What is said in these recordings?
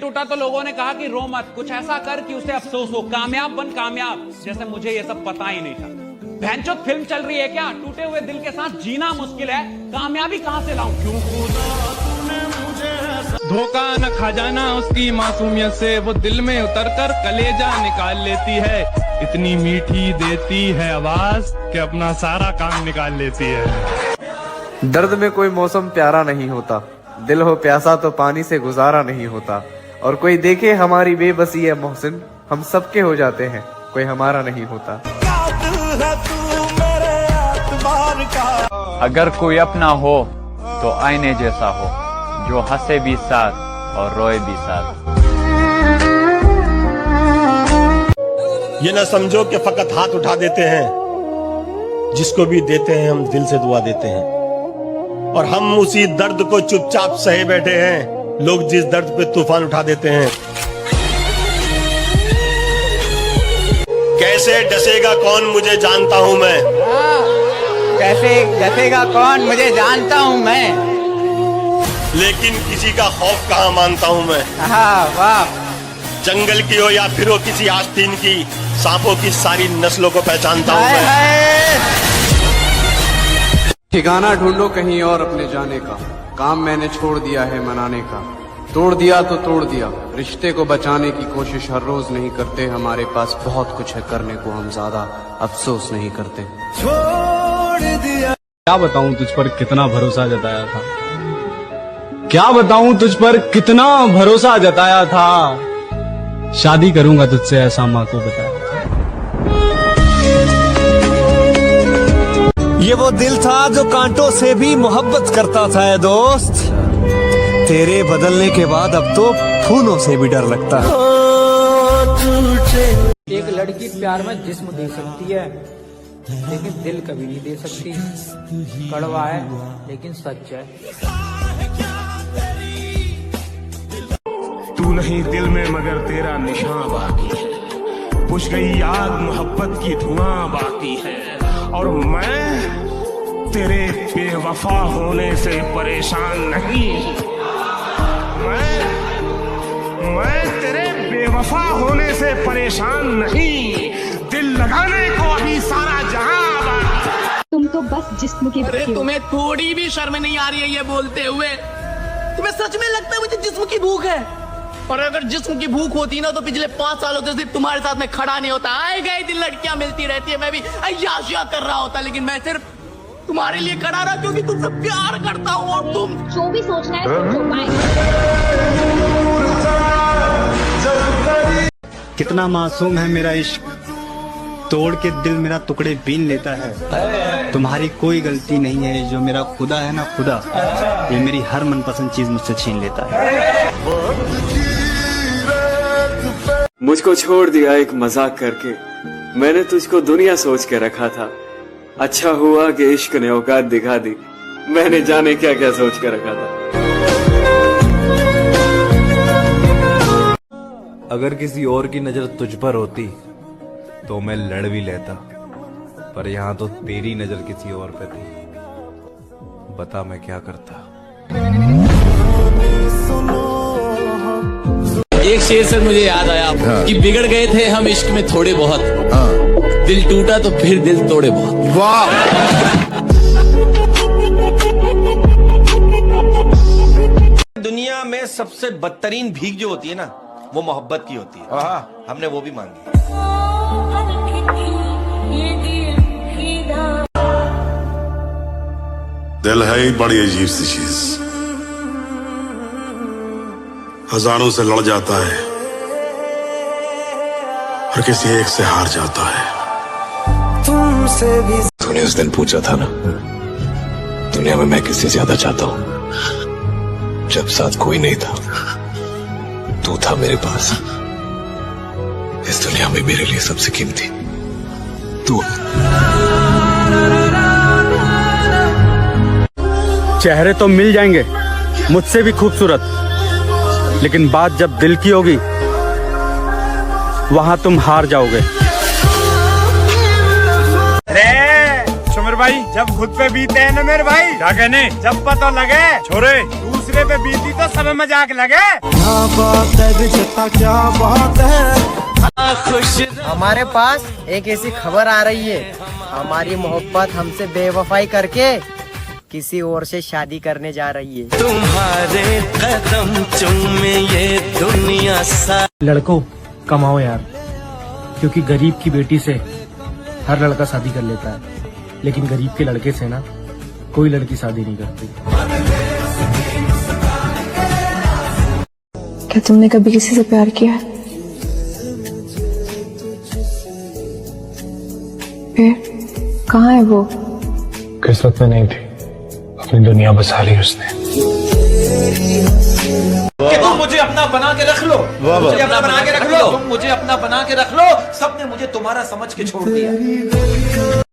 टूटा तो लोगों ने कहा कि रो मत, कुछ ऐसा कर कि उसे अफसोस हो, कामयाब बन कामयाब। जैसे मुझे ये सब पता ही नहीं था। भैंचोद फिल्म चल रही है क्या? टूटे हुए दिल के साथ जीना मुश्किल है, कामयाबी कहां से लाऊं? क्यों धोखा न खा जाना उसकी मासूमियत से, वो दिल में उतरकर कलेजा निकाल लेती है। इतनी मीठी देती है आवाज कि अपना सारा काम निकाल लेती है। दर्द में कोई मौसम प्यारा नहीं होता, दिल हो प्यासा तो पानी से गुजारा नहीं होता। और कोई देखे हमारी बेबसी है मोहसिन, हम सबके हो जाते हैं, कोई हमारा नहीं होता। अगर कोई अपना हो तो आईने जैसा हो, जो हंसे भी साथ और रोए भी साथ। ये ना समझो कि फकत हाथ उठा देते हैं, जिसको भी देते हैं हम दिल से दुआ देते हैं। और हम उसी दर्द को चुपचाप सहे बैठे हैं, लोग जिस दर्द पे तूफान उठा देते हैं। कैसे डसेगा कौन मुझे जानता हूं मैं, कैसे डसेगा कौन मुझे जानता हूं मैं, लेकिन किसी का खौफ कहाँ मानता हूं मैं। वाह। जंगल की हो या फिर हो किसी आस्तीन की, सांपों की सारी नस्लों को पहचानता हूं मैं। ठिकाना ढूंढो कहीं और अपने जाने का, काम मैंने छोड़ दिया है मनाने का। तोड़ दिया तो तोड़ दिया, रिश्ते को बचाने की कोशिश हर रोज नहीं करते। हमारे पास बहुत कुछ है करने को, हम ज्यादा अफसोस नहीं करते। क्या बताऊं तुझ पर कितना भरोसा जताया था, क्या बताऊं तुझ पर कितना भरोसा जताया था। शादी करूंगा तुझसे ऐसा माँ को बताया। ये वो दिल था जो कांटों से भी मोहब्बत करता था है दोस्त। तेरे बदलने के बाद अब तो फूलों से भी डर लगता है। एक लड़की प्यार में जिस्म दे सकती है, लेकिन दिल कभी नहीं दे सकती। कड़वा है लेकिन सच है। तू नहीं दिल में मगर तेरा निशान बाकी है, बुझ गई आग मोहब्बत की धुआं बाकी है। और मैं तेरे बेवफा होने से परेशान नहीं, मैं तेरे बेवफा होने से परेशान नहीं, दिल लगाने को अभी सारा जहां बाकी है। तुम तो बस जिस्म के भूखे हो। तुम्हें थोड़ी भी शर्म नहीं आ रही है ये बोलते हुए? तुम्हें सच में लगता है मुझे जिस्म की भूख है? और अगर जिस्म की भूख होती ना तो पिछले 5 सालों से सिर्फ तुम्हारे साथ में खड़ा नहीं होता। आए गए दिन लड़कियां मिलती रहती है, मैं भी अय्याशियां कर रहा होता, लेकिन मैं सिर्फ तुम्हारे लिए खड़ा रहा क्योंकि तुमसे प्यार करता हूँ। और तुम जो भी सोचना है सोचो। बाय। कितना मासूम है मेरा इश्क, तोड़ के दिल मेरा टुकड़े बीन लेता है। तुम्हारी कोई गलती नहीं है, जो मेरा खुदा है ना खुदा, ये मेरी हर मनपसंद चीज मुझसे छीन लेता है। मुझको छोड़ दिया एक मजाक करके, मैंने तुझको दुनिया सोच के रखा था। अच्छा हुआ कि इश्क ने औकात दिखा दी, मैंने जाने क्या क्या सोच के रखा था। अगर किसी और की नजर तुझ पर होती तो मैं लड़ भी लेता, पर यहाँ तो तेरी नजर किसी और पे थी, बता मैं क्या करता। एक शेर से मुझे याद आया कि बिगड़ गए थे हम इश्क में थोड़े बहुत, दिल टूटा तो फिर दिल तोड़े बहुत। वाह। दुनिया में सबसे बदतरीन भीख जो होती है ना, वो मोहब्बत की होती है। हमने वो भी मांगी। दिल है ही बड़ी अजीब सी चीज, हजारों से लड़ जाता है और किसी एक से हार जाता है। तुमसे भी तूने उस दिन पूछा था ना, दुनिया में मैं किससे ज्यादा चाहता हूँ, जब साथ कोई नहीं था, तू था मेरे पास। इस दुनिया में मेरे लिए सबसे कीमती तू। चेहरे तो मिल जाएंगे मुझसे भी खूबसूरत, लेकिन बात जब दिल की होगी वहां तुम हार जाओगे। सुमिर भाई, जब खुद पे बीते हैं ना मेरे भाई, क्या कहने, जब पता लगे छोरे दूसरे पे बीती तो सब मजाक लगे। हमारे पास एक ऐसी खबर आ रही है, हमारी मोहब्बत हमसे बेवफाई करके किसी और से शादी करने जा रही है। तुम्हारे कदम चूमे ये दुनिया सा। लड़कों कमाओ यार, क्योंकि गरीब की बेटी से हर लड़का शादी कर लेता है, लेकिन गरीब के लड़के से ना कोई लड़की शादी नहीं करती। क्या तुमने कभी किसी से प्यार किया है? फिर कहाँ है वो? किस्मत में नहीं थी, अपनी दुनिया बसा ली उसने। कि तुम मुझे अपना बना के रख लो, मुझे अपना बना के रख लो, तुम मुझे अपना बना के रख लो। सबने मुझे तुम्हारा समझ के छोड़ दिया।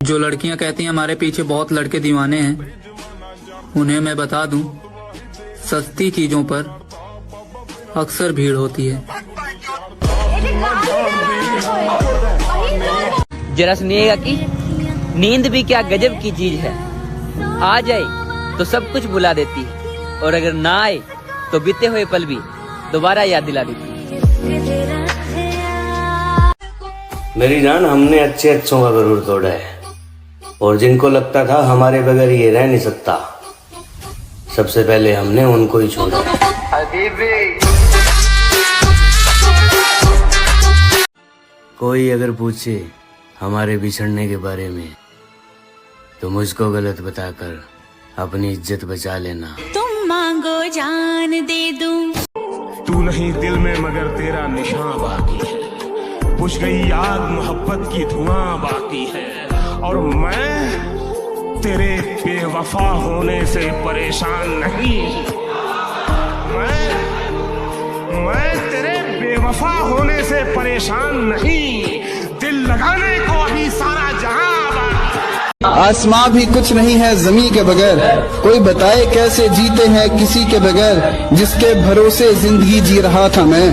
जो लड़कियां कहती हैं हमारे पीछे बहुत लड़के दीवाने हैं, उन्हें मैं बता दूं, सस्ती चीजों पर अक्सर भीड़ होती है। जरा सुनिएगा कि नींद भी क्या गजब की चीज है, आ जाए तो सब कुछ भुला देती है, और अगर ना आए तो बीते हुए पल भी दोबारा याद दिला देती है। मेरी जान, हमने अच्छे अच्छों का गरूर तोड़ा है, और जिनको लगता था हमारे बगैर ये रह नहीं सकता, सबसे पहले हमने उनको ही छोड़ा। कोई अगर पूछे हमारे बिछड़ने के बारे में तो मुझको गलत बताकर अपनी इज्जत बचा लेना। तुम मांगो जान दे दूं। तू नहीं दिल में मगर तेरा निशान बाकी है, बुझ गई आग मोहब्बत की धुआं बाकी है, और मैं तेरे बेवफा होने से परेशान नहीं। मैं तेरे बेवफा होने से परेशान नहीं, दिल लगाने को अभी सारा जहां। आसमां भी कुछ नहीं है ज़मीं के बगैर, कोई बताए कैसे जीते हैं किसी के बगैर, जिसके भरोसे जिंदगी जी रहा था मैं,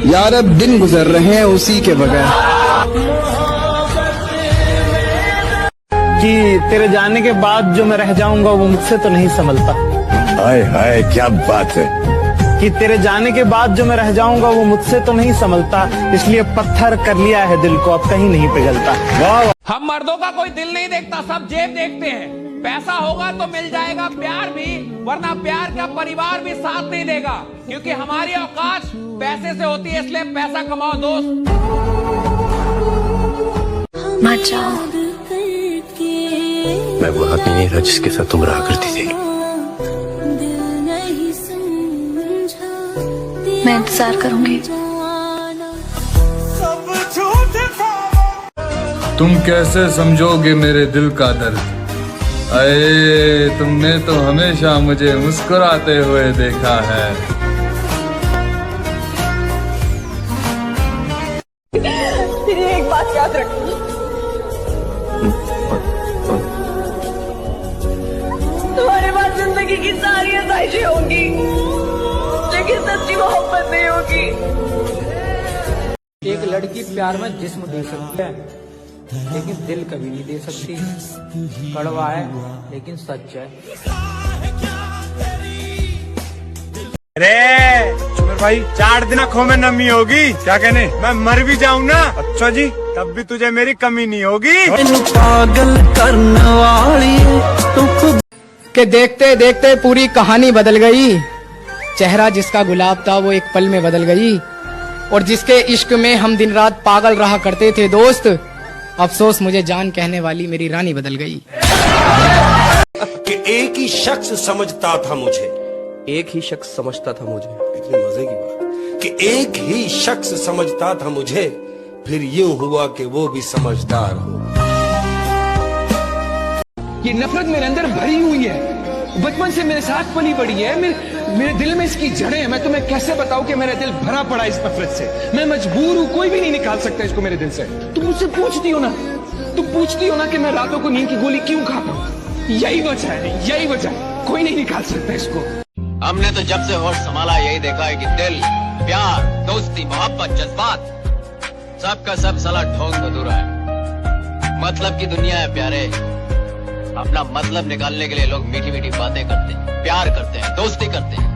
यार अब दिन गुजर रहे हैं उसी के बगैर। कि तेरे जाने के बाद जो मैं रह जाऊंगा वो मुझसे तो नहीं संभलता। हाय हाय क्या बात है। कि तेरे जाने के बाद जो मैं रह जाऊंगा वो मुझसे तो नहीं संभलता, इसलिए पत्थर कर लिया है दिल को, अब कहीं नहीं पिघलता। वाह। हम मर्दों का कोई दिल नहीं देखता, सब जेब देखते हैं। पैसा होगा तो मिल जाएगा प्यार भी, वरना प्यार का परिवार भी साथ नहीं देगा, क्योंकि हमारी औकात पैसे से होती है, इसलिए पैसा कमाओ दोस्त। मत जाओ। मैं वो आदमी नहीं रहा जिसके साथ तुम रहा करती थी। मैं इंतजार करूंगी। तुम कैसे समझोगे मेरे दिल का दर्द, अये तुमने तो हमेशा मुझे मुस्कुराते हुए देखा है। तेरी एक बात याद रखनी, तुम्हारे पास जिंदगी की सारी आसाइशें होंगी, लेकिन सच्ची मोहब्बत नहीं होगी। एक लड़की प्यार में जिस्म दे सकती है, लेकिन दिल कभी नहीं दे सकती। कड़वा है लेकिन सच है। अरे चुमर भाई, 4 दिन आँखों में नमी होगी, क्या कहने, मैं मर भी जाऊं ना, अच्छा जी, तब भी तुझे मेरी कमी नहीं होगी। पागल करने वाली तू खुद के देखते देखते पूरी कहानी बदल गई। चेहरा जिसका गुलाब था वो एक पल में बदल गई, और जिसके इश्क में हम दिन रात पागल रहा करते थे दोस्त, अफसोस मुझे जान कहने वाली मेरी रानी बदल गई। कि एक ही शख्स समझता था मुझे, एक ही शख्स समझता था मुझे, इतनी मजे की बात, कि एक ही शख्स समझता था मुझे, फिर यूं हुआ कि वो भी समझदार हो। ये नफरत मेरे अंदर भरी हुई है, बचपन से मेरे साथ पली पड़ी है, मेरे दिल में इसकी जड़ें हैं। मैं तुम्हें कैसे बताऊं कि मेरा दिल भरा पड़ा इस नफरत से, मैं मजबूर हूं, कोई भी नहीं निकाल सकता इसको मेरे दिल से। तुम मुझसे पूछती हो ना कि मैं रातों को नींद की गोली क्यों खाता हूं, यही वजह है, यही वजह, कोई नहीं निकाल सकता इसको। हमने तो जब से होश संभाला यही देखा है कि दिल, प्यार, दोस्ती, मोहब्बत, जज्बात, सबका सब साला ढोंग अधूरा है। मतलब की दुनिया है प्यारे, अपना मतलब निकालने के लिए लोग मीठी मीठी बातें करते हैं, प्यार करते हैं, दोस्ती करते हैं।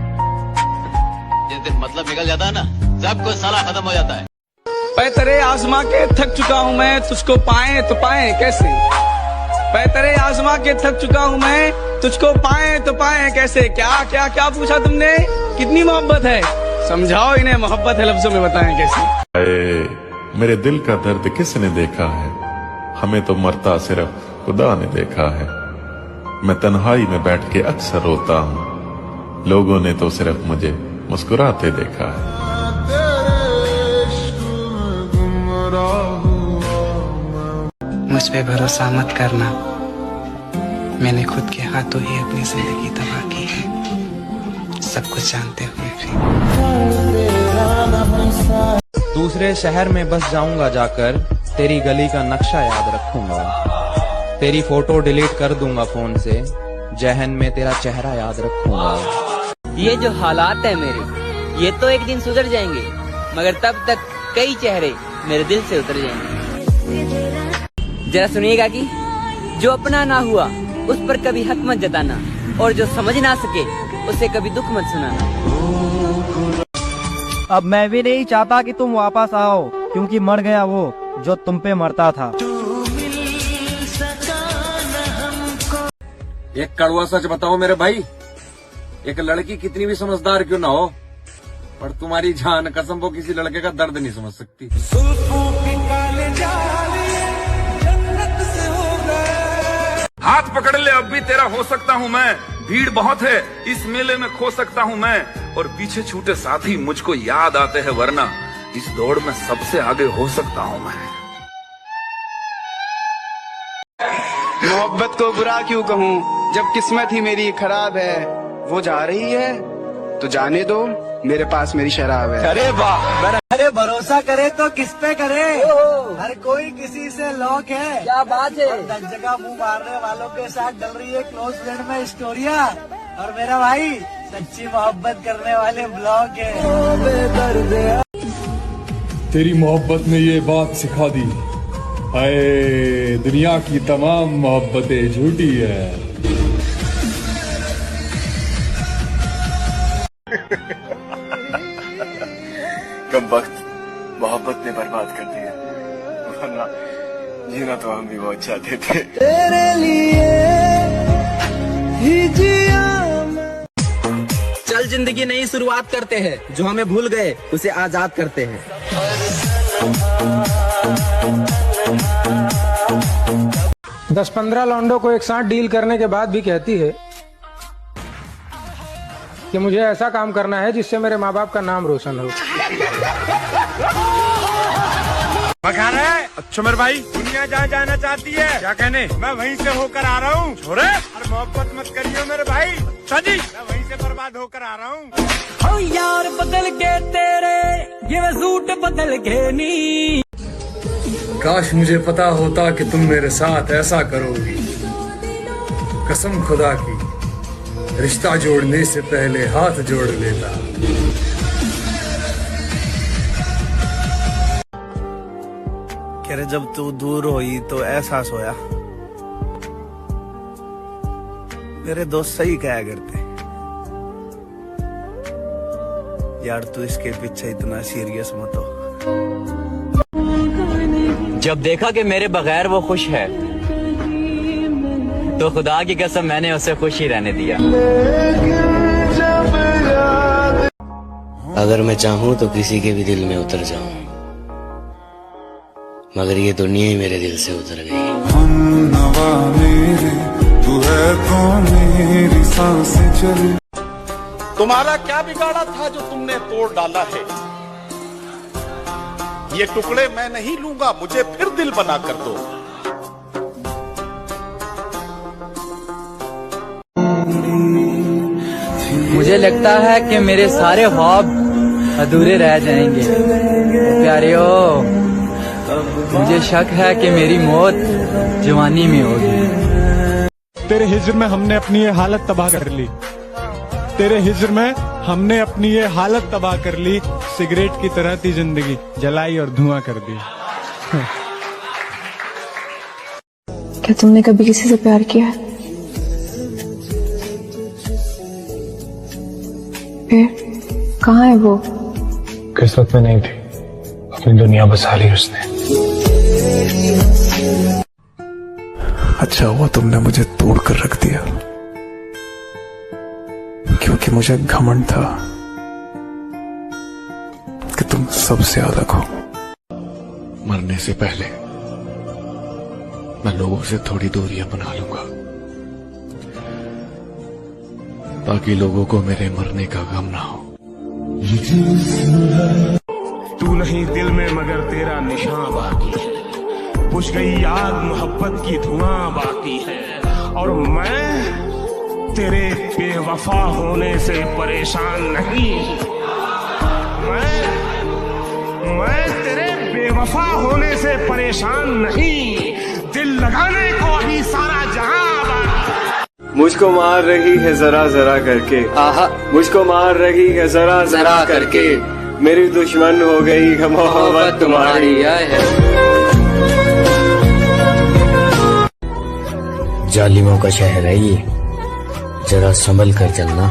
जिस दिन मतलब निकल जाता है ना, सब कुछ साला खत्म हो जाता है। पैतरे आजमा के थक चुका हूँ मैं, तुझको पाए तो पाए कैसे। पैतरे आजमा के थक चुका हूँ मैं, तुझको पाए तो पाए कैसे। क्या क्या क्या पूछा तुमने, कितनी मोहब्बत है, समझाओ इन्हें मोहब्बत है लफ्जों में बताएं कैसे। मेरे दिल का दर्द किसने देखा है, हमें तो मरता सिर्फ खुदा ने देखा है। मैं तन्हाई में बैठ के अक्सर रोता हूँ, लोगों ने तो सिर्फ मुझे मुस्कुराते देखा है। मुझ पे भरोसा मत करना, मैंने खुद के हाथों ही अपनी जिंदगी तबाह की है, सब कुछ जानते हुए भी। दूसरे शहर में बस जाऊंगा जाकर, तेरी गली का नक्शा याद रखूंगा। तेरी फोटो डिलीट कर दूंगा फोन से, जहन में तेरा चेहरा याद रखूंगा। ये जो हालात है मेरे, ये तो एक दिन सुधर जाएंगे, मगर तब तक कई चेहरे मेरे दिल से उतर जाएंगे। जरा सुनिएगा कि जो अपना ना हुआ उस पर कभी हक मत जताना, और जो समझ ना सके उसे कभी दुख मत सुनाना। अब मैं भी नहीं चाहता कि तुम वापस आओ, क्योंकि मर गया वो जो तुम पे मरता था। एक कड़वा सच बताओ मेरे भाई, एक लड़की कितनी भी समझदार क्यों ना हो, पर तुम्हारी जान कसम वो किसी लड़के का दर्द नहीं समझ सकती। हाथ पकड़ ले, अब भी तेरा हो सकता हूँ मैं। भीड़ बहुत है, इस मेले में खो सकता हूँ मैं, और पीछे छूटे साथी मुझको याद आते हैं, वरना इस दौड़ में सबसे आगे हो सकता हूँ मैं। मोहब्बत को बुरा क्यों कहूँ, जब किस्मत ही मेरी खराब है। वो जा रही है तो जाने दो, मेरे पास मेरी शराब है। अरे वाह, अरे भरोसा करे तो किस पे करे, हर कोई किसी से लॉक है। क्या बात है, दस जगह मुंह मारने वालों के साथ डल रही है क्लोज फ्रेंड में स्टोरिया, और मेरा भाई सच्ची मोहब्बत करने वाले ब्लॉग है। तेरी मोहब्बत ने ये बात सिखा दी, हाय दुनिया की तमाम मोहब्बतें झूठी है। कब वक्त मोहब्बत ने बर्बाद कर दिया, वरना जीना तो हम भी बहुत चाहते थे। तेरे लिए ही जिया। चल जिंदगी नई शुरुआत करते हैं, जो हमें भूल गए उसे आजाद करते हैं। 10-15 लौंडों को एक साथ डील करने के बाद भी कहती है कि मुझे ऐसा काम करना है जिससे मेरे माँ बाप का नाम रोशन हो। बखाना है? अच्छा मेरे भाई, दुनिया जहाँ जाना चाहती है, क्या कहने, मैं वहीं से होकर आ रहा हूँ। छोरे, अरे मोहब्बत मत करियो मेरे भाई, सजी मैं वहीं से बर्बाद होकर आ रहा हूँ। ओ यार बदल के तेरे, ये सूट बदल के नी। काश मुझे पता होता कि तुम मेरे साथ ऐसा करोगी, कसम खुदा की रिश्ता जोड़ने से पहले हाथ जोड़ लेता। कह रहे जब तू दूर हुई तो एहसास होया, मेरे दोस्त सही कहा करते यार, तू इसके पीछे इतना सीरियस मत हो। जब देखा कि मेरे बगैर वो खुश है, तो खुदा की कसम मैंने उसे खुश ही रहने दिया। अगर मैं चाहूँ तो किसी के भी दिल में उतर जाऊं, मगर ये दुनिया ही मेरे दिल से उतर गई। तू है कौन मेरी सांसें चली। तुम्हारा क्या बिगाड़ा था जो तुमने तोड़ डाला है, ये टुकड़े मैं नहीं लूंगा, मुझे फिर दिल बना कर दो। मुझे लगता है कि मेरे सारे ख्वाब अधूरे रह जाएंगे। प्यारियो, मुझे शक है कि मेरी मौत जवानी में होगी। तेरे हिज्र में हमने अपनी ये हालत तबाह कर ली, तेरे हिज्र में हमने अपनी ये हालत तबाह कर ली। सिगरेट की तरह थी जिंदगी, जलाई और धुआं कर दी। क्या तुमने कभी किसी से प्यार किया है? फिर कहाँ है वो? किस्मत में नहीं थी, अपनी दुनिया बसा ली उसने। अच्छा हुआ तुमने मुझे तोड़ कर रख दिया, क्योंकि मुझे घमंड था कि तुम सबसे अलग हो। मरने से पहले मैं लोगों से थोड़ी दूरियां बना लूंगा, ताकि लोगों को मेरे मरने का गम ना हो। तू नहीं दिल में मगर तेरा निशान बाकी है, बुझ गई आग मोहब्बत की धुआं बाकी है, और मैं तेरे बेवफा होने से परेशान नहीं। मैं तेरे बेवफा होने से परेशान नहीं, दिल लगाने को अभी सारा जहां बाकी। मुझको मार रही है जरा जरा करके, आहा मुझको मार रही है जरा जरा करके, मेरी दुश्मन हो गई है मोहब्बत तुम्हारी। जालिमों का शहर है ये, जरा संभल कर चलना,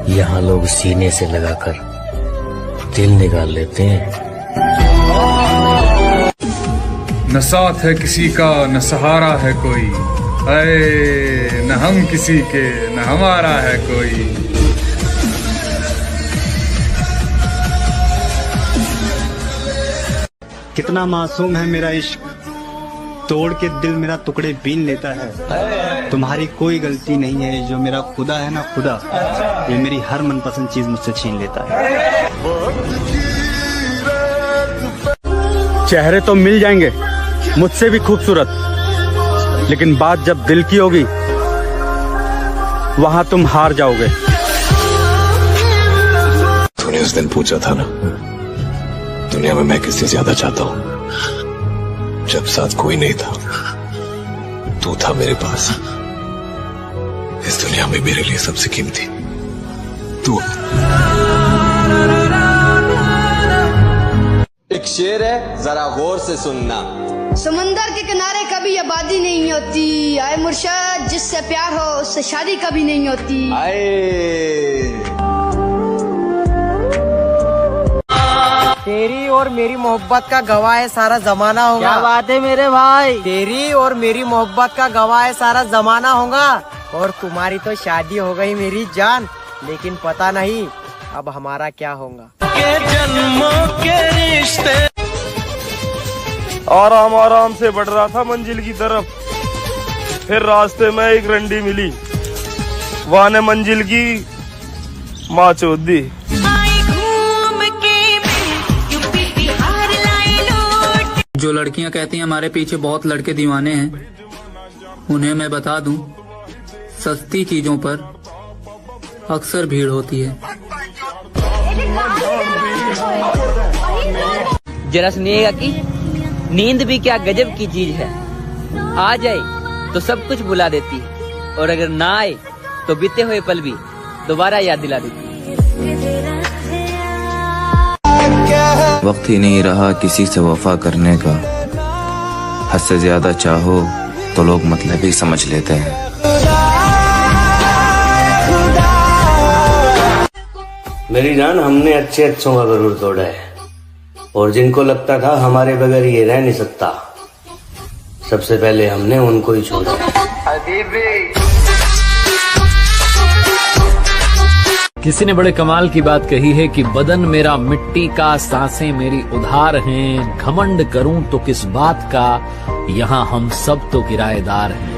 यहाँ लोग सीने से लगाकर दिल निकाल लेते हैं। न साथ है किसी का न सहारा है कोई, अरे न हम किसी के न हमारा है कोई। कितना मासूम है मेरा इश्क, तोड़ के दिल मेरा टुकड़े बीन लेता है। तुम्हारी कोई गलती नहीं है, जो मेरा खुदा है ना खुदा, ये मेरी हर मनपसंद चीज मुझसे छीन लेता है। चेहरे तो मिल जाएंगे मुझसे भी खूबसूरत, लेकिन बात जब दिल की होगी वहां तुम हार जाओगे। तूने उस दिन पूछा था ना, दुनिया में मैं किससे ज्यादा चाहता हूँ, जब साथ कोई नहीं था, तू था मेरे पास। इस दुनिया में मेरे लिए सबसे कीमती तू। एक शेर है, जरा गौर से सुनना। समंदर के किनारे कभी आबादी नहीं होती, आए मुर्शद जिससे प्यार हो उससे शादी कभी नहीं होती। तेरी और मेरी मोहब्बत का गवाह है सारा जमाना होगा। क्या बात है मेरे भाई। तेरी और मेरी मोहब्बत का गवाह है सारा जमाना होगा, और तुम्हारी तो शादी हो गई मेरी जान, लेकिन पता नहीं अब हमारा क्या होगा। जन्मों के रिश्ते। आराम आराम से बढ़ रहा था मंजिल की तरफ, फिर रास्ते में एक रंडी मिली, वहां ने मंजिल की माँ चोद दी। जो लड़कियां कहती हैं हमारे पीछे बहुत लड़के दीवाने हैं, उन्हें मैं बता दूं, सस्ती चीजों पर अक्सर भीड़ होती है। जरा सुनिएगा कि नींद भी क्या गजब की चीज है, आ जाए तो सब कुछ भुला देती है, और अगर ना आए तो बीते हुए पल भी दोबारा याद दिला देती है। वक्त ही नहीं रहा किसी से वफा करने का, हद से ज्यादा चाहो तो लोग मतलब ही समझ लेते हैं। मेरी जान, हमने अच्छे अच्छों का गरूर तोड़ा है, और जिनको लगता था हमारे बगैर ये रह नहीं सकता, सबसे पहले हमने उनको ही छोड़ा। किसी ने बड़े कमाल की बात कही है कि बदन मेरा मिट्टी का, सांसें मेरी उधार हैं, घमंड करूं तो किस बात का, यहाँ हम सब तो किराएदार हैं।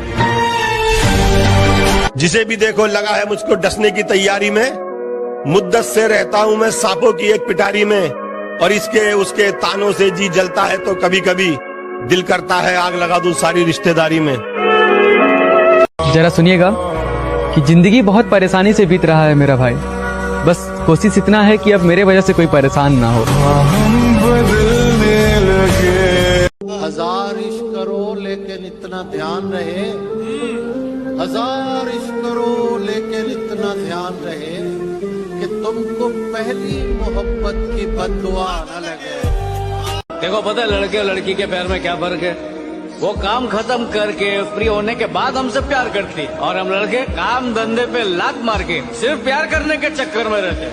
जिसे भी देखो लगा है मुझको डसने की तैयारी में, मुद्दत से रहता हूं मैं सांपों की एक पिटारी में, और इसके उसके तानों से जी जलता है तो कभी कभी दिल करता है आग लगा दूं सारी रिश्तेदारी में। जरा सुनिएगा कि जिंदगी बहुत परेशानी से बीत रहा है मेरा भाई, बस कोशिश इतना है कि अब मेरे वजह से कोई परेशान ना हो। हजार इश्क करो लेकिन इतना ध्यान रहे, हजार इश्क करो लेकिन इतना ध्यान रहे कि तुमको पहली मोहब्बत की बददुआ न लगे। देखो पता है लड़के और लड़की के प्यार में क्या फर्क है? वो काम खत्म करके फ्री होने के बाद हमसे प्यार करती, और हम लड़के काम धंधे पे लात मार के सिर्फ प्यार करने के चक्कर में रहते।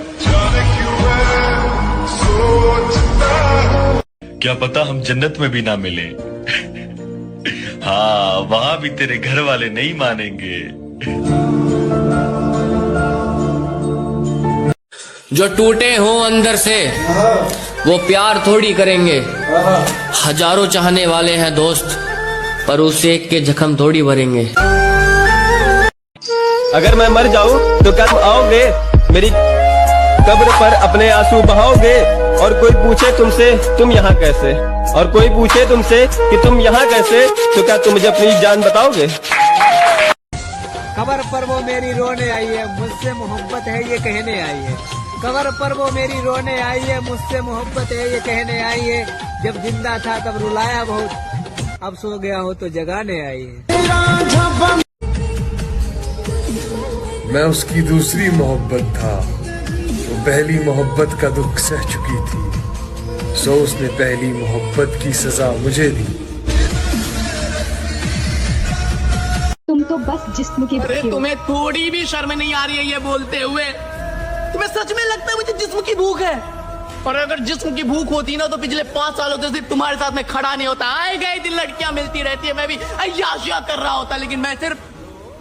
क्या पता हम जन्नत में भी ना मिले। हाँ, वहाँ भी तेरे घर वाले नहीं मानेंगे। जो टूटे हों अंदर से वो प्यार थोड़ी करेंगे। हजारों चाहने वाले हैं दोस्त, पर उस एक के जख्म थोड़ी भरेंगे। अगर मैं मर जाऊं तो क्या तुम आओगे मेरी कब्र पर अपने आंसू बहाओगे? और कोई पूछे तुमसे तुम यहाँ कैसे, और कोई पूछे तुमसे कि तुम यहाँ कैसे, तो क्या तुम मुझे अपनी जान बताओगे? कबर पर वो मेरी रोने आई है, मुझसे मोहब्बत है ये कहने आई है। कबर पर वो मेरी रोने आई है, मुझसे मोहब्बत है ये कहने आई है। जब जिंदा था तब रुलाया बहुत, अब सो गया हो तो जगाने आई है। मैं उसकी दूसरी मोहब्बत था, वो पहली मोहब्बत का दुख सह चुकी थी, सो उसने पहली मोहब्बत की सजा मुझे दी। तुम तो बस जिस्म की अरे तुम्हें थोड़ी भी शर्म नहीं आ रही है ये बोलते हुए? तुम्हें सच में लगता है मुझे जिस्म की भूख है? और अगर जिस्म की भूख होती ना तो पिछले 5 सालों से सिर्फ तुम्हारे साथ में खड़ा नहीं होता। आए गए दिन लड़कियां मिलती रहती है, मैं भी अय्याशियां कर रहा होता, लेकिन मैं सिर्फ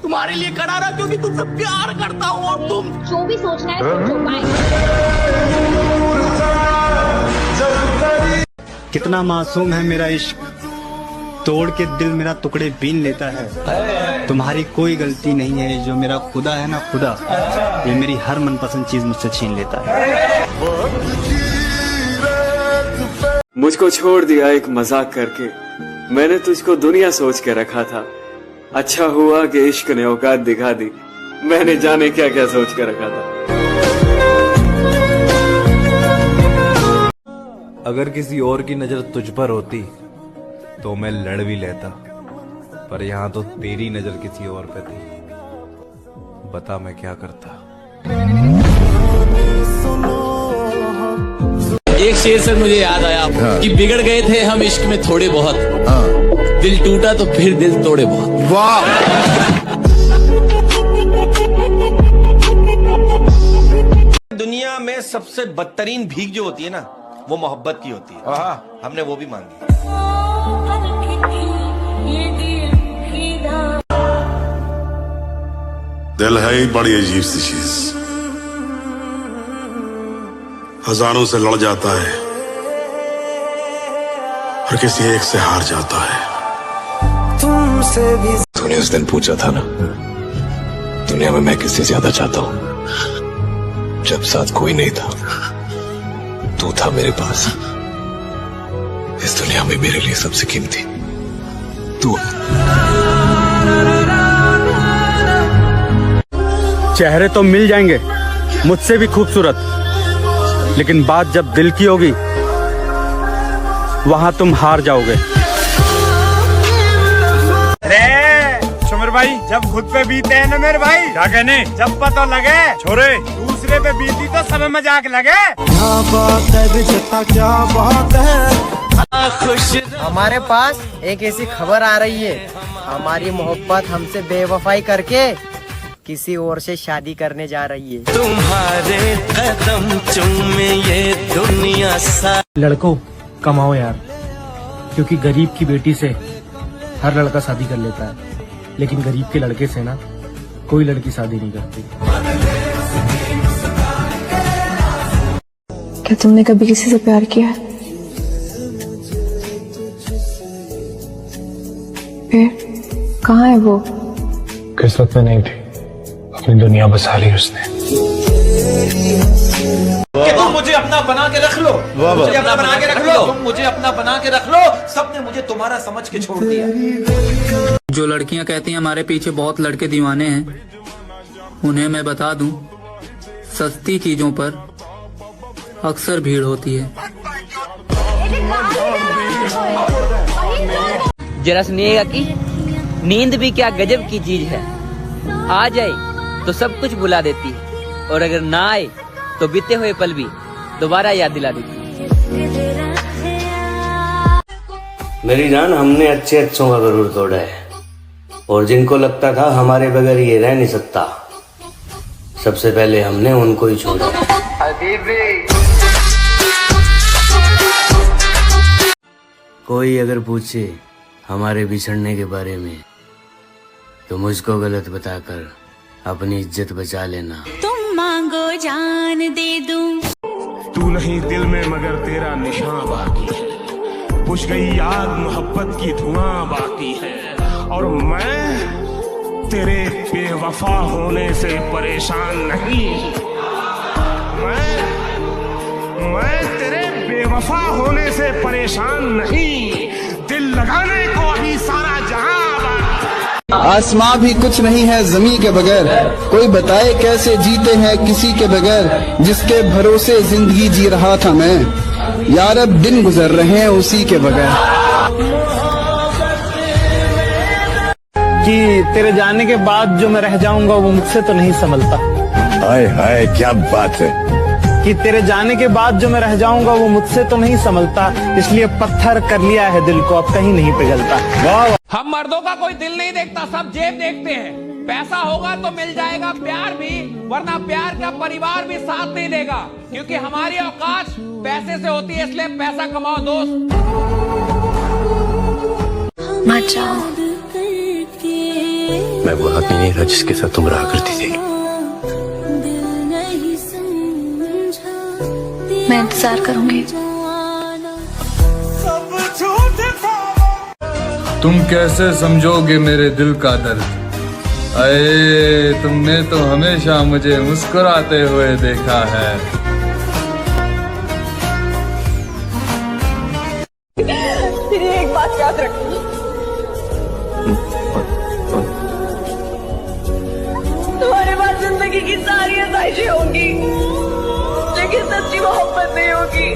तुम्हारे लिए खड़ा रहा क्योंकि तुमसे प्यार करता हूँ। और तुम जो भी सोचना है सोचो। कितना मासूम है मेरा इश्क, तोड़ के दिल मेरा टुकड़े बीन लेता है। तुम्हारी कोई गलती नहीं है, जो मेरा खुदा है ना खुदा, ये मेरी हर मनपसंद चीज मुझसे छीन लेता है। मुझको छोड़ दिया एक मजाक करके, मैंने तुझको दुनिया सोच के रखा था। अच्छा हुआ कि इश्क ने औकात दिखा दी, मैंने जाने क्या क्या सोच के रखा था। अगर किसी और की नजर तुझ पर होती तो मैं लड़ भी लेता, पर यहाँ तो तेरी नजर किसी और पे थी, बता मैं क्या करता। एक शेर से मुझे याद आया कि बिगड़ गए थे हम इश्क में थोड़े बहुत, दिल टूटा तो फिर दिल तोड़े बहुत। वाह! दुनिया में सबसे बदतरीन भीख जो होती है ना, वो मोहब्बत की होती है। हमने वो भी मांगी। दिल है ही बड़ी अजीब सी चीज, हजारों से लड़ जाता है और किसी एक से हार जाता है। तुमसे भी तूने उस दिन पूछा था ना, दुनिया में मैं किससे ज्यादा चाहता हूं, जब साथ कोई नहीं था तू था मेरे पास। इस दुनिया में मेरे लिए सबसे कीमती तू। चेहरे तो मिल जाएंगे मुझसे भी खूबसूरत, लेकिन बात जब दिल की होगी वहां तुम हार जाओगे। सुमर भाई, जब खुद पे बीते हैं ना मेरे भाई, क्या कहने, जब पता लगे छोरे दूसरे पे बीती तो सब मजाक लगे। क्या बात है विजेता, क्या बात है। हमारे पास एक ऐसी खबर आ रही है, हमारी मोहब्बत हमसे बेवफाई करके किसी और से शादी करने जा रही है। तुम्हारे कदम चूमे ये दुनिया सा। लड़कों कमाओ यार, क्योंकि गरीब की बेटी से हर लड़का शादी कर लेता है, लेकिन गरीब के लड़के से ना कोई लड़की शादी नहीं करती। क्या तुमने कभी किसी से प्यार किया है? फिर कहाँ है वो? किस्मत में नहीं थी, अपनी दुनिया बसा ली उसने। कि तुम मुझे अपना बना के रख लो, मुझे अपना बना के रख लो, तुम मुझे अपना बना के रख लो। सबने मुझे तुम्हारा समझ के छोड़ दिया। जो लड़कियां कहती हैं हमारे पीछे बहुत लड़के दीवाने हैं, उन्हें मैं बता दूं, सस्ती चीजों पर अक्सर भीड़ होती है। जरा सुनिएगा कि नींद भी क्या गजब की चीज है, आ जाए तो सब कुछ भुला देती है, और अगर ना आए तो बीते हुए पल भी दोबारा याद दिला देती है। मेरी जान, हमने अच्छे अच्छों का गरूर तोड़ा है, और जिनको लगता था हमारे बगैर ये रह नहीं सकता, सबसे पहले हमने उनको ही छोड़ा। कोई अगर पूछे हमारे बिछड़ने के बारे में तो मुझको गलत बताकर अपनी इज्जत बचा लेना। तुम मांगो जान दे दूं। तू नहीं दिल में मगर तेरा निशान बाकी है, बुझ गई आग मोहब्बत की धुआं बाकी है, और मैं तेरे बेवफा होने से परेशान नहीं। मैं तेरे बेवफा होने से परेशान नहीं, दिल लगाने को अभी सारा जहां। आसमां भी कुछ नहीं है ज़मीं के बगैर, कोई बताए कैसे जीते हैं किसी के बगैर, जिसके भरोसे जिंदगी जी रहा था मैं, यार अब दिन गुजर रहे हैं उसी के बगैर। कि तेरे जाने के बाद जो मैं रह जाऊंगा वो मुझसे तो नहीं संभलता। हाय हाय क्या बात है। कि तेरे जाने के बाद जो मैं रह जाऊंगा वो मुझसे तो नहीं संभलता, इसलिए पत्थर कर लिया है दिल को, अब कहीं नहीं पिघलता। वाह। हम मर्दों का कोई दिल नहीं देखता, सब जेब देखते हैं। पैसा होगा तो मिल जाएगा प्यार भी, वरना प्यार का परिवार भी साथ नहीं देगा, क्योंकि हमारी औकात पैसे से होती है, इसलिए पैसा कमाओ दोस्त। मत जाओ। मैं वो आदमी नहीं था जिसके साथ तुम रहा करती थी। मैं इंतजार करूंगी। तुम कैसे समझोगे मेरे दिल का दर्द, अये तुमने तो हमेशा मुझे मुस्कुराते हुए देखा है। तेरी एक बात याद रखनी, तुम्हारे पास जिंदगी की सारी आसाइशें होंगी, लेकिन सच्ची मोहब्बत नहीं होगी।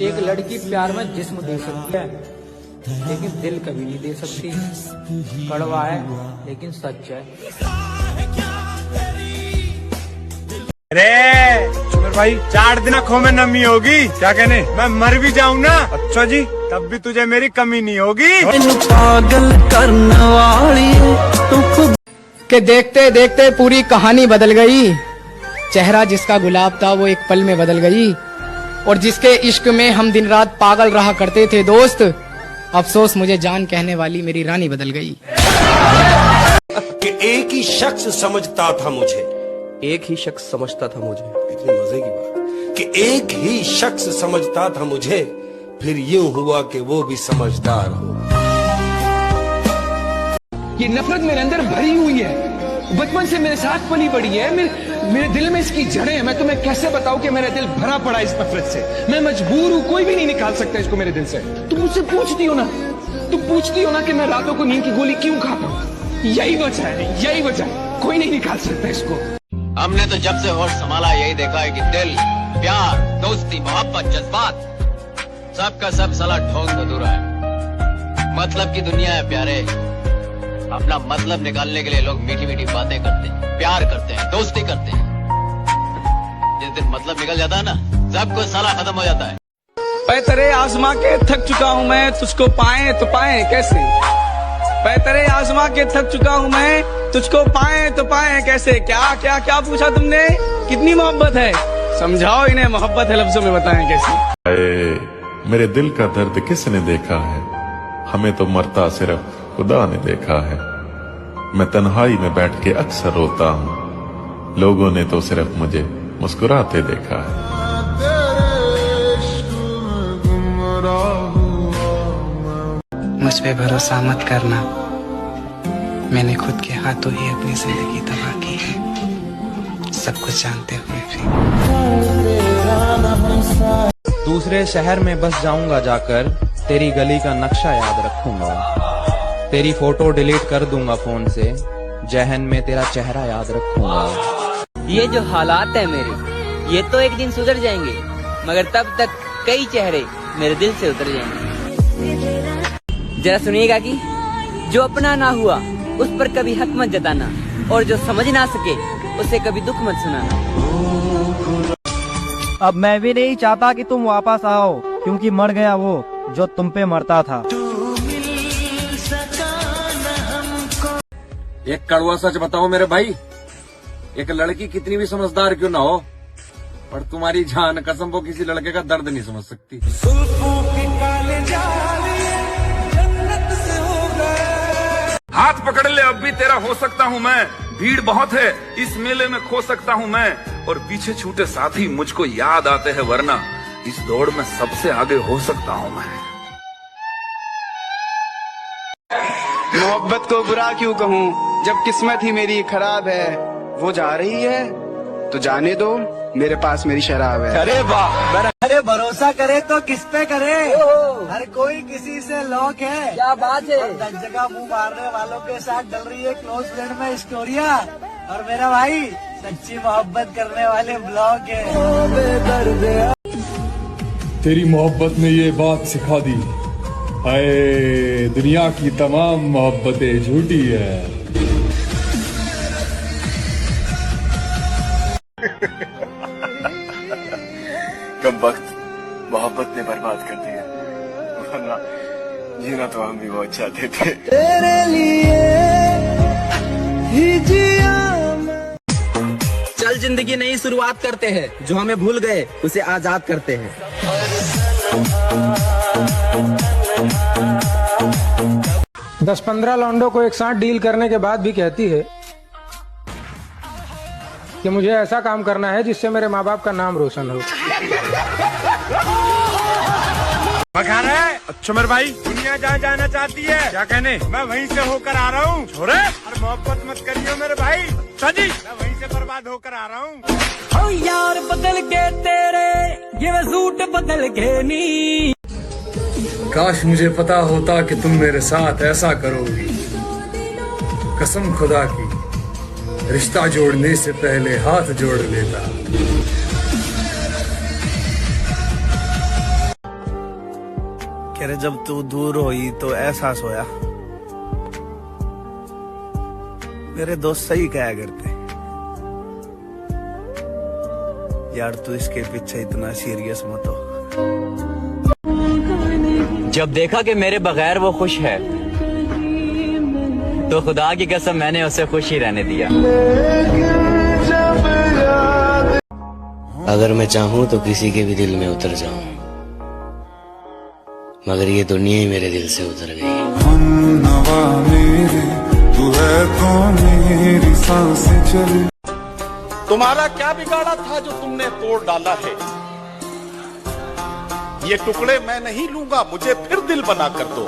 एक लड़की प्यार में जिस्म दे सकती है, लेकिन दिल कभी नहीं दे सकती। कड़वा है लेकिन सच है। अरे चुमर भाई, 4 दिन आँखों में नमी होगी, क्या कहने, मैं मर भी जाऊं ना, अच्छा जी, तब भी तुझे मेरी कमी नहीं होगी। पागल करने वाली के देखते देखते पूरी कहानी बदल गई। चेहरा जिसका गुलाब था वो एक पल में बदल गई, और जिसके इश्क में हम दिन रात पागल रहा करते थे दोस्त, अफसोस मुझे जान कहने वाली मेरी रानी बदल गई। कि एक ही शख्स समझता था मुझे, एक ही शख्स समझता था मुझे, इतनी मजे की बात, कि एक ही शख्स समझता था मुझे, फिर यूं हुआ कि वो भी समझदार हो। ये नफरत मेरे अंदर भरी हुई है, बचपन से मेरे साथ पली पड़ी है, मेरे दिल में इसकी जड़ें हैं। मैं तुम्हें कैसे बताऊं कि मेरा दिल भरा पड़ा इस नफरत से। मैं मजबूर हूं, कोई भी नहीं निकाल सकता इसको मेरे दिल से। तुम मुझसे पूछती हो ना कि मैं रातों को नींद की गोली क्यों खाता हूं। यही वजह है, यही वजह है, कोई नहीं निकाल सकता इसको। हमने तो जब से होश संभाला यही देखा है कि दिल, प्यार, दोस्ती, मोहब्बत, जज्बात, सबका सब साला ढोंग अधूरा है। मतलब की दुनिया है प्यारे, अपना मतलब निकालने के लिए लोग मीठी मीठी बातें करते हैं, प्यार करते हैं, दोस्ती करते हैं। जिस दिन मतलब निकल जाता है ना, सब कुछ साला खत्म हो जाता है। तेरे आजमा के थक चुका हूँ मैं, तुझको पाए तो पाए कैसे। तेरे आजमा के थक चुका हूँ मैं, तुझको पाए तो पाए कैसे। क्या क्या क्या पूछा तुमने, कितनी मोहब्बत है, समझाओ इन्हें मोहब्बत है लफ्जों में बताएं कैसे। मेरे दिल का दर्द किसने देखा है, हमें तो मरता सिर्फ खुदा ने देखा है। मैं तन्हाई में बैठ के अक्सर रोता हूँ, लोगों ने तो सिर्फ मुझे मुस्कुराते देखा है। मुझ पे भरोसा मत करना, मैंने खुद के हाथों ही अपनी जिंदगी तबाह की है, सब कुछ जानते हुए भी। दूसरे शहर में बस जाऊंगा जाकर, तेरी गली का नक्शा याद रखूंगा, तेरी फोटो डिलीट कर दूंगा फोन से, जहन में तेरा चेहरा याद रखूंगा। ये जो हालात है मेरे, ये तो एक दिन सुधर जाएंगे, मगर तब तक कई चेहरे मेरे दिल से उतर जाएंगे। जरा सुनिएगा कि जो अपना ना हुआ उस पर कभी हक मत जताना, और जो समझ ना सके उसे कभी दुख मत सुनाना। अब मैं भी नहीं चाहता कि तुम वापस आओ, क्योंकि मर गया वो, जो तुम पे मरता था। एक कड़वा सच बताओ मेरे भाई, एक लड़की कितनी भी समझदार क्यों ना हो, पर तुम्हारी जान कसम वो किसी लड़के का दर्द नहीं समझ सकती। हाथ पकड़ ले, अब भी तेरा हो सकता हूँ मैं। भीड़ बहुत है, इस मेले में खो सकता हूँ मैं, और पीछे छूटे साथी मुझको याद आते हैं, वरना इस दौड़ में सबसे आगे हो सकता हूँ मैं। मोहब्बत को बुरा क्यों कहूँ, जब किस्मत ही मेरी खराब है। वो जा रही है तो जाने दो, मेरे पास मेरी शराब है। अरे वाह, अरे भरोसा करे तो किस पे करे, हर कोई किसी से लॉक है। क्या बात है, दस जगह मुंह मारने वालों के साथ डल रही है क्लोज फ्रेंड में स्टोरिया, और मेरा भाई सच्ची मोहब्बत करने वाले ब्लॉग है। तेरी मोहब्बत ने ये बात सिखा दी, हाय दुनिया की तमाम मोहब्बतें झूठी है। कब वक्त मोहब्बत ने बर्बाद कर दिया, वरना जीना तो हम भी बहुत चाहते थे। तेरे लिए ही जिया। चल जिंदगी नई शुरुआत करते हैं, जो हमें भूल गए उसे आजाद करते हैं। 10-15 लौंडों को एक साथ डील करने के बाद भी कहती है कि मुझे ऐसा काम करना है जिससे मेरे माँ बाप का नाम रोशन हो। मखाना है? अच्छा मेरे भाई, दुनिया जहाँ जाना चाहती है, क्या कहने, मैं वहीं से होकर आ रहा हूँ। छोरे, अरे मोहब्बत मत करियो मेरे भाई। जी, मैं वहीं से बर्बाद होकर आ रहा हूँ। यार बदल के तेरे ये सूट बदल के नी। काश मुझे पता होता कि तुम मेरे साथ ऐसा करोगी, कसम खुदा की, रिश्ता जोड़ने से पहले हाथ जोड़ लेता। कह रहे जब तू दूर हुई तो एहसास होया, मेरे दोस्त सही कहा करते, यार तू इसके पीछे इतना सीरियस मत हो। जब देखा कि मेरे बगैर वो खुश है, तो खुदा की कसम मैंने उसे खुश ही रहने दिया। अगर मैं चाहूँ तो किसी के भी दिल में उतर जाऊं, मगर ये दुनिया ही मेरे दिल से उतर गई। तू है तो मेरी सांसें चली। तुम्हारा क्या बिगाड़ा था जो तुमने तोड़ डाला है? ये टुकड़े मैं नहीं लूंगा, मुझे फिर दिल बना कर दो।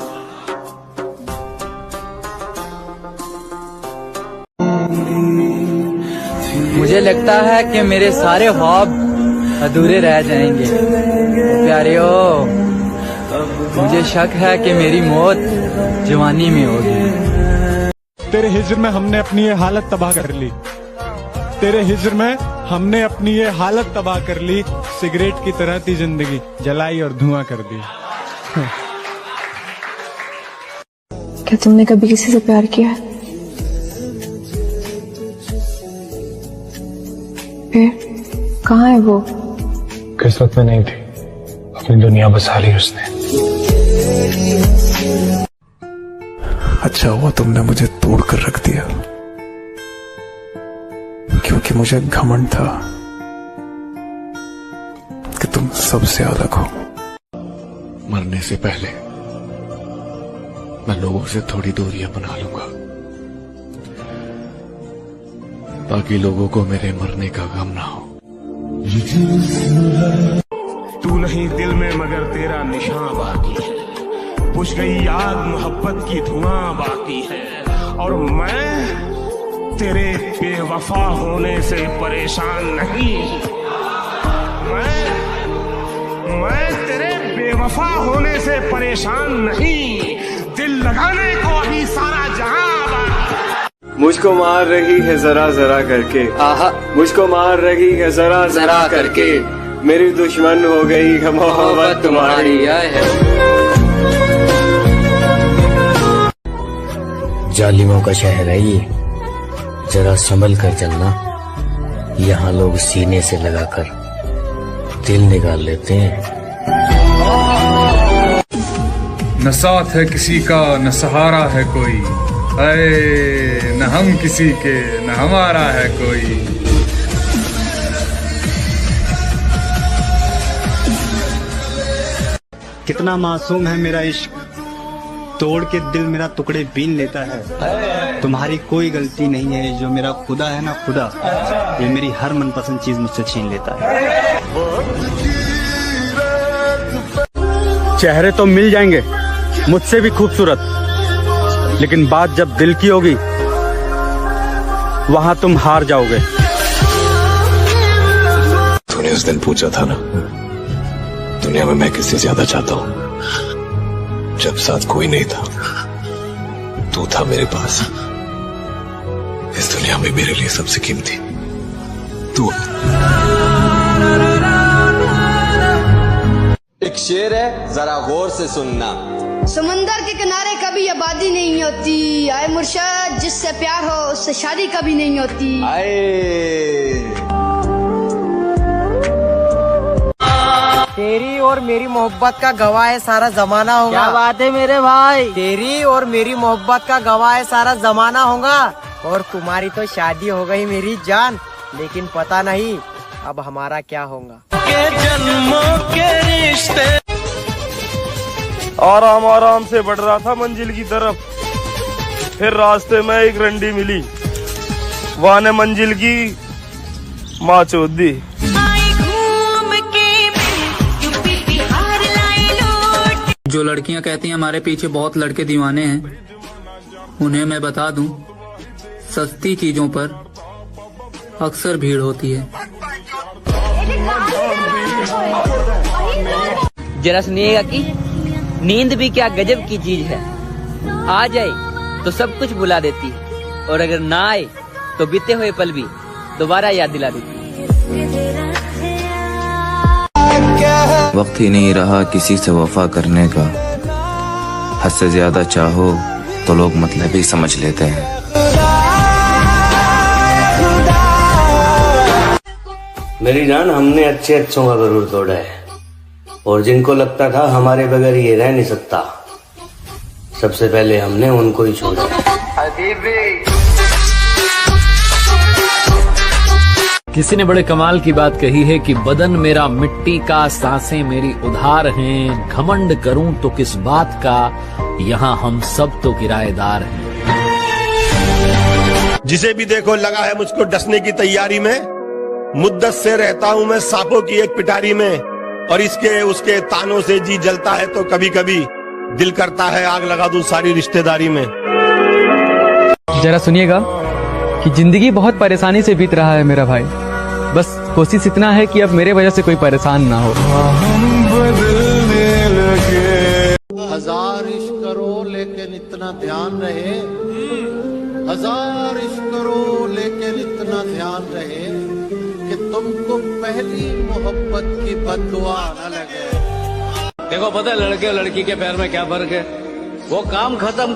मुझे लगता है कि मेरे सारे ख्वाब अधूरे रह जाएंगे। प्यारियो, मुझे शक है कि मेरी मौत जवानी में होगी। तेरे हिज्र में हमने अपनी ये हालत तबाह कर ली, तेरे हिज्र में हमने अपनी ये हालत तबाह कर ली। सिगरेट की तरह थी जिंदगी, जलाई और धुआं कर दी। क्या तुमने कभी किसी से प्यार किया है? फिर कहाँ है वो? किस्मत में नहीं थी, अपनी दुनिया बसा ली उसने। अच्छा हुआ तुमने मुझे तोड़ कर रख दिया, क्योंकि मुझे घमंड था कि तुम सबसे अलग हो। मरने से पहले मैं लोगों से थोड़ी दूरियां बना लूंगा, ताकि लोगों को मेरे मरने का गम ना हो। तू नहीं दिल में मगर तेरा निशान बाकी है, बुझ गई याद मोहब्बत की धुआं बाकी है, और मैं तेरे बेवफा होने से परेशान नहीं। मैं तेरे बेवफा होने से परेशान नहीं, दिल लगाने को अभी सारा जहां बाकी। मुझको मार रही है जरा जरा करके, मुझको मार रही है जरा जरा करके, मेरी दुश्मन हो गई है मोहब्बत तुम्हारी। जालिमों का शहर है ये, जरा संभल कर चलना, यहाँ लोग सीने से लगाकर दिल निकाल लेते हैं। न साथ है किसी का न सहारा है कोई, अरे न हम किसी के न हमारा है कोई। कितना मासूम है मेरा इश्क, तोड़ के दिल मेरा टुकड़े बीन लेता है। तुम्हारी कोई गलती नहीं है, जो मेरा खुदा है ना खुदा, ये मेरी हर मनपसंद चीज मुझसे छीन लेता है। चेहरे तो मिल जाएंगे मुझसे भी खूबसूरत, लेकिन बात जब दिल की होगी वहां तुम हार जाओगे। तूने उस दिन पूछा था ना, दुनिया में मैं किससे ज्यादा चाहता हूं, जब साथ कोई नहीं था तू था मेरे पास। इस दुनिया में मेरे लिए सबसे कीमती तू। एक शेर है, जरा गौर से सुनना। समंदर के किनारे कभी आबादी नहीं होती, आए मुर्शद जिससे प्यार हो उससे शादी कभी नहीं होती। तेरी और मेरी मोहब्बत का गवाह है सारा जमाना होगा। क्या बात है मेरे भाई। तेरी और मेरी मोहब्बत का गवाह है सारा जमाना होगा। और तुम्हारी तो शादी हो गई मेरी जान, लेकिन पता नहीं अब हमारा क्या होगा। जन्मों के रिश्ते। आराम आराम से बढ़ रहा था मंजिल की तरफ, फिर रास्ते में एक रंडी मिली, वहां ने मंजिल की माँ चोद दी। जो लड़कियां कहती हैं हमारे पीछे बहुत लड़के दीवाने हैं, उन्हें मैं बता दूं, सस्ती चीजों पर अक्सर भीड़ होती है। जरा सुनिएगा कि नींद भी क्या गजब की चीज है, आ जाए तो सब कुछ भुला देती है, और अगर ना आए तो बीते हुए पल भी दोबारा याद दिला देती है। वक्त ही नहीं रहा किसी से वफा करने का, हद से ज्यादा चाहो तो लोग मतलब ही समझ लेते हैं। मेरी जान, हमने अच्छे अच्छों का गरूर तोड़ा है, और जिनको लगता था हमारे बगैर ये रह नहीं सकता, सबसे पहले हमने उनको ही छोड़ा। किसी ने बड़े कमाल की बात कही है कि बदन मेरा मिट्टी का, सांसें मेरी उधार हैं, घमंड करूं तो किस बात का, यहाँ हम सब तो किराएदार हैं। जिसे भी देखो लगा है मुझको डसने की तैयारी में, मुद्दत से रहता हूं मैं सांपों की एक पिटारी में, और इसके उसके तानों से जी जलता है तो कभी कभी दिल करता है आग लगा दूं सारी रिश्तेदारी में। जरा सुनिएगा कि जिंदगी बहुत परेशानी से बीत रहा है मेरा भाई, बस कोशिश इतना है कि अब मेरे वजह से कोई परेशान ना हो। हजार इश्क करो लेकिन इतना ध्यान रहे, हजार इश्क करो लेकिन इतना ध्यान रहे कि तुमको पहली मोहब्बत की बद्दुआ न लगे। देखो पता है लड़के और लड़की के पैर में क्या फर्क है, वो काम खत्म